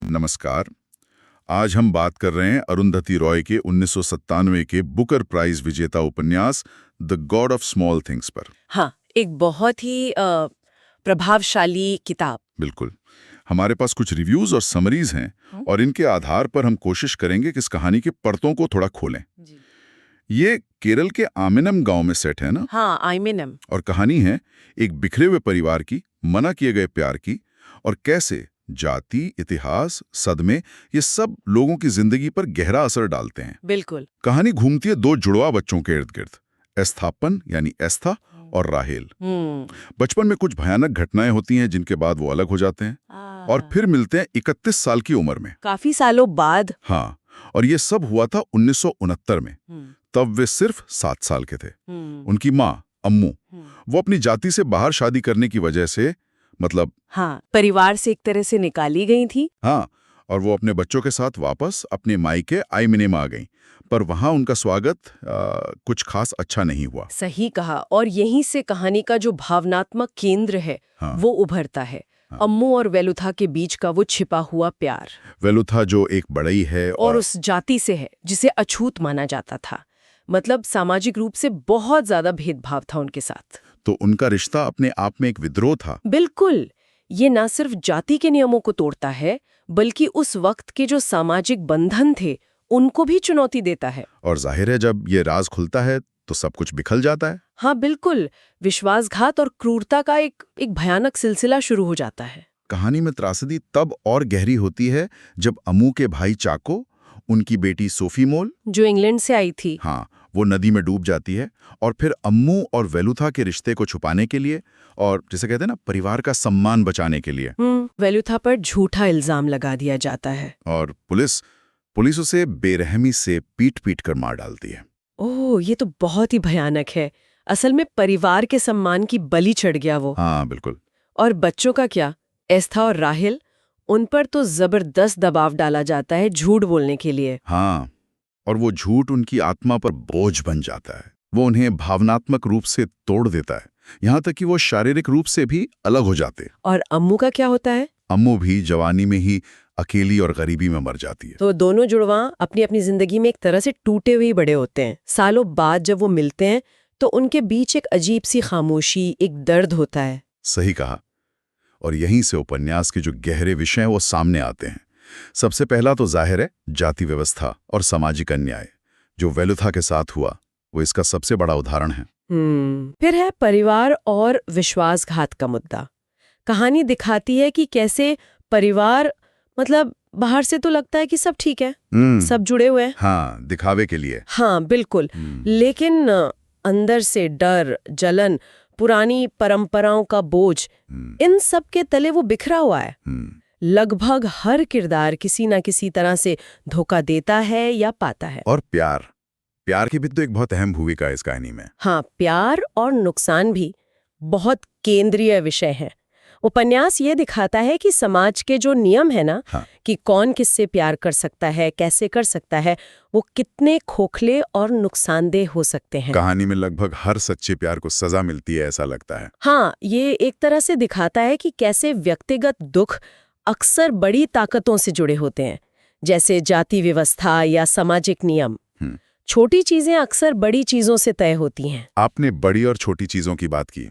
नमस्कार। आज हम बात कर रहे हैं अरुंधति रॉय के 1997 के बुकर प्राइज विजेता उपन्यास the God of small things पर। हाँ, एक बहुत ही प्रभावशाली किताब। बिल्कुल। हमारे पास कुछ रिव्यूज और समरीज हैं और इनके आधार पर हम कोशिश करेंगे कि इस कहानी के परतों को थोड़ा खोलें। जी। ये केरल के आमिनम गांव में सेट है ना? हाँ, आइमिनम। और कहानी है एक बिखरे हुए परिवार की, मना किए गए प्यार की, और कैसे जाति, इतिहास, सदमे ये सब लोगों की जिंदगी पर गहरा असर डालते हैं। बिल्कुल। कहानी घूमती है दो जुड़वा बच्चों के इर्द गिर्द, एस्थापन यानी एस्था और राहेल। बचपन में कुछ भयानक घटनाएं होती हैं जिनके बाद वो अलग हो जाते हैं और फिर मिलते हैं 31 साल की उम्र में। काफी सालों बाद। हाँ, और ये सब हुआ था 1969 में। तब वे सिर्फ 7 साल के थे। उनकी माँ अम्मू, वो अपनी जाति से बाहर शादी करने की वजह से, मतलब हाँ, परिवार से एक तरह से निकाली गई थी। हाँ, और वो अपने बच्चों के साथ वापस अपने मायके आइमिनेम आ गईं। पर वहां उनका स्वागत कुछ खास अच्छा नहीं हुआ। सही कहा। और यहीं से कहानी का जो भावनात्मक केंद्र है, वो उभरता है। अम्मू और वेलुथा के बीच का वो छिपा हुआ प्यार। वेलुथा जो एक बड़ई है और उस जाति से है जिसे अछूत माना जाता था। मतलब सामाजिक रूप से बहुत ज्यादा भेदभाव था उनके साथ। तो उनका रिश्ता अपने आप में एक विद्रोह था। बिल्कुल। ये न सिर्फ जाति के नियमों को तोड़ता है, बल्कि उस वक्त के जो सामाजिक बंधन थे उनको भी चुनौती देता है। और जाहिर है जब ये राज खुलता है तो सब कुछ बिखर जाता है। हाँ बिल्कुल। विश्वासघात और क्रूरता का एक भयानक सिलसिला शुरू हो जाता है। कहानी में त्रासदी तब और गहरी होती है जब अम्मू के भाई चाको, उनकी बेटी सोफी मोल, जो इंग्लैंड से आई थी, हाँ, वो नदी में डूब जाती है। और फिर अम्मू और वेलुथा के रिश्ते को छुपाने के लिए और जिसे कहते हैं ना, परिवार का सम्मान बचाने के लिए वेलुथा पर झूठा इल्जाम लगा दिया जाता है। और पुलिस उसे बेरहमी से पीट कर मार डालती है। ओह, ये तो बहुत ही भयानक है। असल में परिवार के सम्मान की बलि चढ़ गया वो। हाँ बिल्कुल। और बच्चों का क्या? एस्था और राहेल, उन पर तो जबरदस्त दबाव डाला जाता है झूठ बोलने के लिए। हाँ, और वो झूठ उनकी आत्मा पर बोझ बन जाता है। वो उन्हें भावनात्मक रूप से तोड़ देता है, यहाँ तक कि वो शारीरिक रूप से भी अलग हो जाते। और अम्मू का क्या होता है? अम्मू भी जवानी में ही अकेली और गरीबी में मर जाती है। तो दोनों जुड़वा अपनी अपनी जिंदगी में एक तरह से टूटे हुए बड़े होते हैं। सालों बाद जब वो मिलते हैं तो उनके बीच एक अजीब सी खामोशी, एक दर्द होता है। सही कहा। और यहीं से उपन्यास के जो गहरे विषय हैं वो सामने आते हैं। सबसे पहला तो जाहिर है जाति व्यवस्था और सामाजिक अन्याय। जो वेलुथा के साथ हुआ वो इसका सबसे बड़ा उदाहरण है। फिर है परिवार और विश्वासघात का मुद्दा। कहानी दिखाती है कि कैसे परिवार, मतलब बाहर से तो लगता है कि सब ठीक है, सब जुड़े हुए हैं। हाँ, दिखावे के लिए। हाँ बिल्कुल। लेकिन अंदर से डर, जलन, पुरानी परंपराओं का बोझ, इन सब के तले वो बिखरा हुआ है। लगभग हर किरदार किसी न किसी तरह से धोखा देता है या पाता है। और प्यार की भी तो एक बहुत अहम भूमिका है इस कहानी में। हाँ, प्यार और नुकसान भी बहुत केंद्रीय विषय है। उपन्यास ये दिखाता है कि समाज के जो नियम है ना, कि कौन किससे प्यार कर सकता है, कैसे कर सकता है, वो कितने खोखले और नुकसानदेह हो सकते हैं। कहानी में लगभग हर सच्चे प्यार को सजा मिलती है ऐसा लगता है। हाँ, ये एक तरह से दिखाता है कि कैसे व्यक्तिगत दुख अक्सर बड़ी ताकतों से जुड़े होते हैं, जैसे जाति व्यवस्था या सामाजिक नियम। छोटी चीजें अक्सर बड़ी चीजों से तय होती हैं। आपने बड़ी और छोटी चीजों की बात की।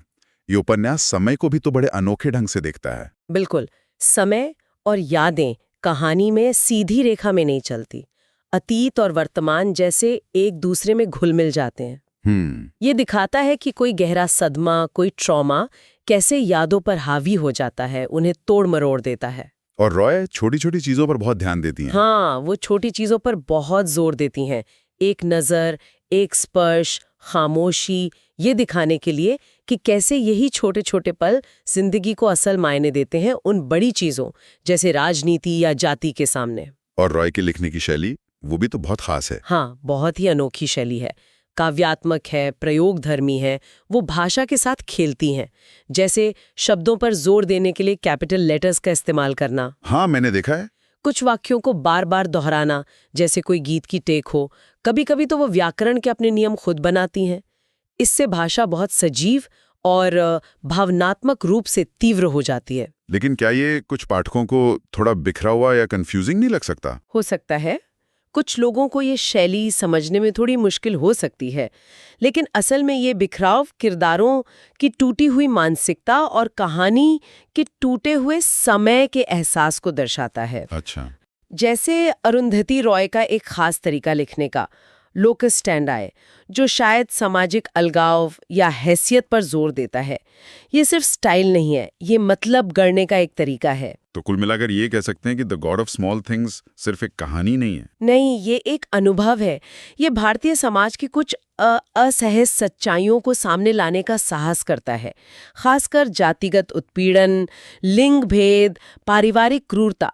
ये उपन्यास समय को भी तो बड़े अनोखे ढंग से देखता है। बिल्कुल। समय और यादें कहानी में सीधी रेखा में नहीं चलती। अतीत और वर्तमान जैसे एक दूसरे में घुल मिल जाते हैं। ये दिखाता है कि कोई गहरा सदमा, कोई ट्रॉमा कैसे यादों पर हावी हो जाता है, उन्हें तोड़ मरोड़ देता है। और रॉय छोटी छोटी चीजों पर बहुत ध्यान देती हैं। हाँ, वो छोटी चीजों पर बहुत जोर देती हैं। एक नजर, एक स्पर्श, खामोशी, ये दिखाने के लिए कि कैसे यही छोटे छोटे पल जिंदगी को असल मायने देते हैं उन बड़ी चीजों जैसे राजनीति या जाति के सामने। और रॉय की लिखने की शैली वो भी तो बहुत खास है। हाँ, बहुत ही अनोखी शैली है। काव्यात्मक है, प्रयोगधर्मी है। वो भाषा के साथ खेलती हैं, जैसे शब्दों पर जोर देने के लिए कैपिटल लेटर्स का इस्तेमाल करना। हाँ, मैंने देखा है। कुछ वाक्यों को बार बार दोहराना, जैसे कोई गीत की टेक हो। कभी कभी तो वो व्याकरण के अपने नियम खुद बनाती हैं। इससे भाषा बहुत सजीव और भावनात्मक रूप से तीव्र हो जाती है। लेकिन क्या ये कुछ पाठकों को थोड़ा बिखरा हुआ या कंफ्यूजिंग नहीं लग सकता? हो सकता है कुछ लोगों को ये शैली समझने में थोड़ी मुश्किल हो सकती है, लेकिन असल में ये बिखराव किरदारों की टूटी हुई मानसिकता और कहानी के टूटे हुए समय के एहसास को दर्शाता है। अच्छा। जैसे अरुंधति रॉय का एक खास तरीका लिखने का, लोकस स्टैंडाई, जो शायद सामाजिक अलगाव या हैसियत पर जोर देता है। ये सिर्फ स्टाइल नहीं है, ये मतलब गढ़ने का एक तरीका है। तो कुल मिलाकर ये कह सकते हैं कि the God of small things सिर्फ एक कहानी नहीं है। नहीं, ये एक अनुभव है। ये भारतीय समाज की कुछ असहज सच्चाइयों को सामने लाने का साहस करता है, खासकर जातिगत उत्पीड़न, लिंग भेद, पारिवारिक क्रूरता।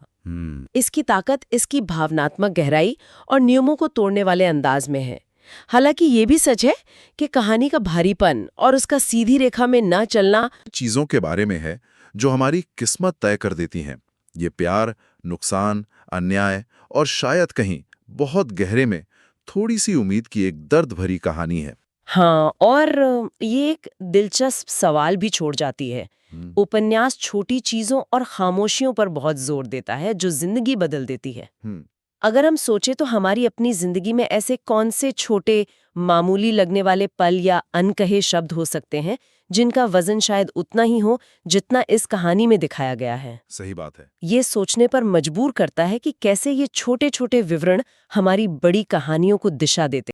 इसकी ताकत इसकी भावनात्मक गहराई और नियमों को तोड़ने वाले अंदाज में है। हालांकि ये भी सच है कि कहानी का भारीपन और उसका सीधी रेखा में न चलना चीजों के बारे में है जो हमारी किस्मत तय कर देती हैं। ये प्यार, नुकसान, अन्याय और शायद कहीं बहुत गहरे में थोड़ी सी उम्मीद की एक दर्द भरी कहानी है। हाँ, और ये एक दिलचस्प सवाल भी छोड़ जाती है। उपन्यास छोटी चीजों और खामोशियों पर बहुत जोर देता है जो जिंदगी बदल देती है। अगर हम सोचें तो हमारी अपनी जिंदगी में ऐसे कौन से छोटे मामूली लगने वाले पल या अनकहे शब्द हो सकते हैं जिनका वजन शायद उतना ही हो जितना इस कहानी में दिखाया गया है। सही बात है। ये सोचने पर मजबूर करता है कि कैसे ये छोटे छोटे विवरण हमारी बड़ी कहानियों को दिशा देते